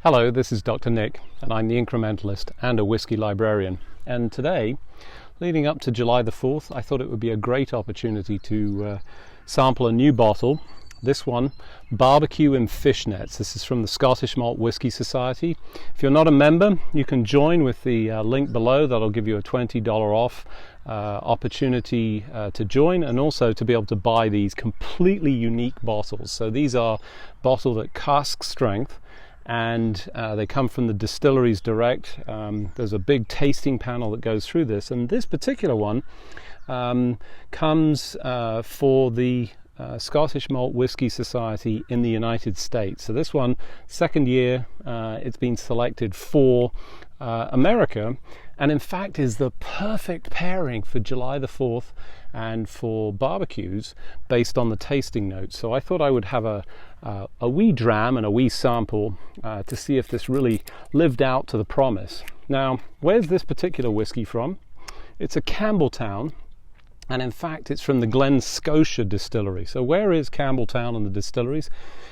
Hello, this is Dr. Nick, and I'm the incrementalist and a whiskey librarian. And today, leading up to July the 4th, I thought it would be a great opportunity to sample a new bottle. This one, Barbecue in Fishnets. This is from the Scottish Malt Whisky Society. If you're not a member, you can join with the link below. That'll give you a $20 off opportunity to join, and also to be able to buy these completely unique bottles. So these are bottled at cask strength, and they come from the distilleries direct. There's a big tasting panel that goes through this, and this particular one comes for the Scottish Malt Whisky Society in the United States. So this one, second year, it's been selected for America, and in fact is the perfect pairing for July the 4th and for barbecues based on the tasting notes. So I thought I would have a wee dram and a wee sample to see if this really lived out to the promise. Now, where's this particular whiskey from? It's a Cambeltown, and in fact it's from the Glen Scotia distillery. So where is Cambeltown and the distilleries?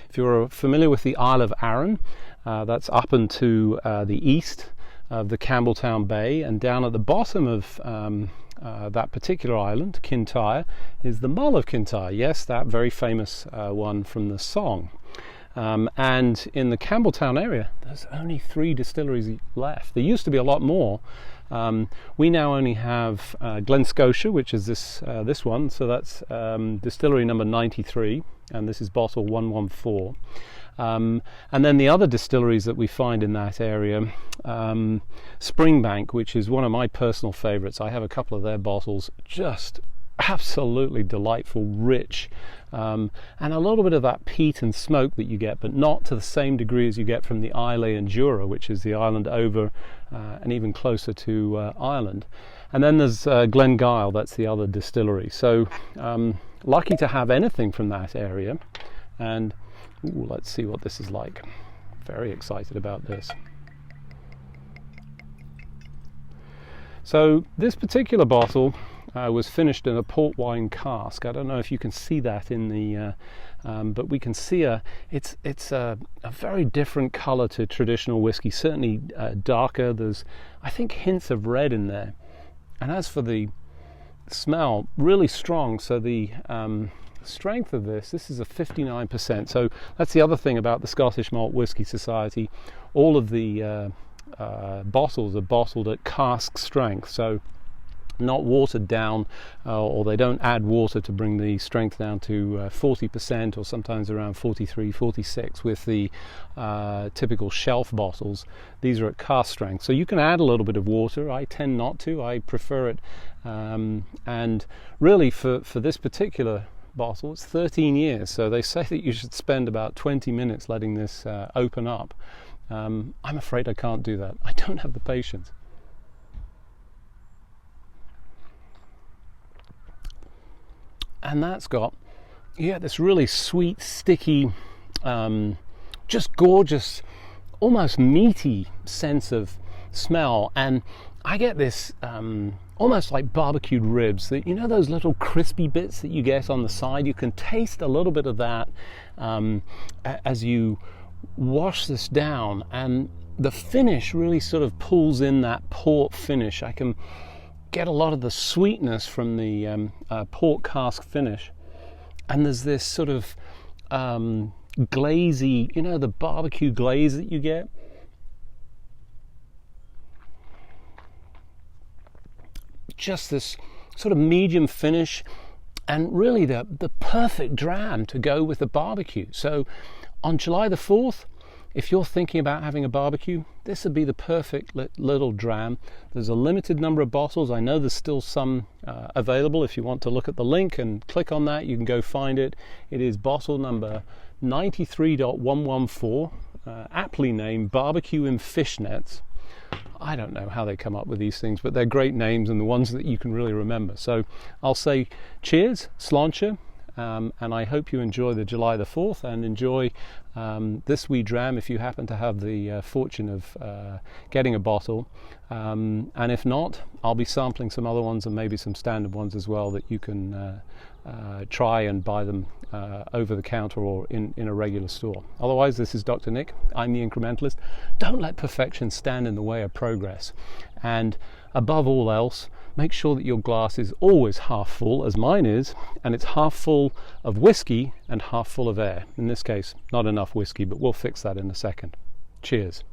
If you're familiar with the Isle of Arran, that's up into the east of the Cambeltown Bay, and down at the bottom of that particular island, Kintyre, is the Mull of Kintyre. Yes, that very famous one from the song. And in the Cambeltown area, there's only 3 distilleries left. There used to be a lot more. We now only have Glen Scotia, which is this one. So that's distillery number 93, and this is bottle 114. And then the other distilleries that we find in that area, Springbank, which is one of my personal favorites. I have a couple of their bottles, just absolutely delightful, rich, and a little bit of that peat and smoke that you get, but not to the same degree as you get from the Islay and Jura, which is the island over and even closer to Ireland. And then there's Glengyle, that's the other distillery. So lucky to have anything from that area. And let's see what this is like. Very excited about this. So this particular bottle was finished in a port wine cask. I don't know if you can see that in the, but we can see it's a very different color to traditional whiskey. Certainly darker. There's, I think, hints of red in there. And as for the smell, really strong. So the strength of this is a 59%. So that's the other thing about the Scottish Malt Whisky Society. All of the bottles are bottled at cask strength, so not watered down, or they don't add water to bring the strength down to 40%, or sometimes around 43, 46 with the typical shelf bottles. These are at cask strength, so you can add a little bit of water. I tend not to. I prefer it, and really for this particular bottle, it's 13 years, so they say that you should spend about 20 minutes letting this open up. I'm afraid I can't do that. I don't have the patience. And that's got, this really sweet, sticky, just gorgeous, almost meaty sense of smell. And I get this almost like barbecued ribs, that, you know, those little crispy bits that you get on the side. You can taste a little bit of that as you wash this down, and the finish really sort of pulls in that port finish. I can get a lot of the sweetness from the port cask finish, and there's this sort of glazy, you know, the barbecue glaze that you get. Just this sort of medium finish, and really the perfect dram to go with the barbecue. So on July the 4th, if you're thinking about having a barbecue, this would be the perfect little dram. There's a limited number of bottles. I know there's still some available. If you want to look at the link and click on that, you can go find it. It is bottle number 93.114, aptly named Barbecue in Fishnets. I don't know how they come up with these things, but they're great names, and the ones that you can really remember. So I'll say cheers, sláinte, and I hope you enjoy the July the 4th, and enjoy this wee dram if you happen to have the fortune of getting a bottle. And if not, I'll be sampling some other ones, and maybe some standard ones as well, that you can try and buy them over the counter or in a regular store. Otherwise, this is Dr. Nick. I'm the Incrementalist. Don't let perfection stand in the way of progress. And above all else, make sure that your glass is always half full, as mine is, and it's half full of whiskey and half full of air. In this case, not enough whiskey, but we'll fix that in a second. Cheers.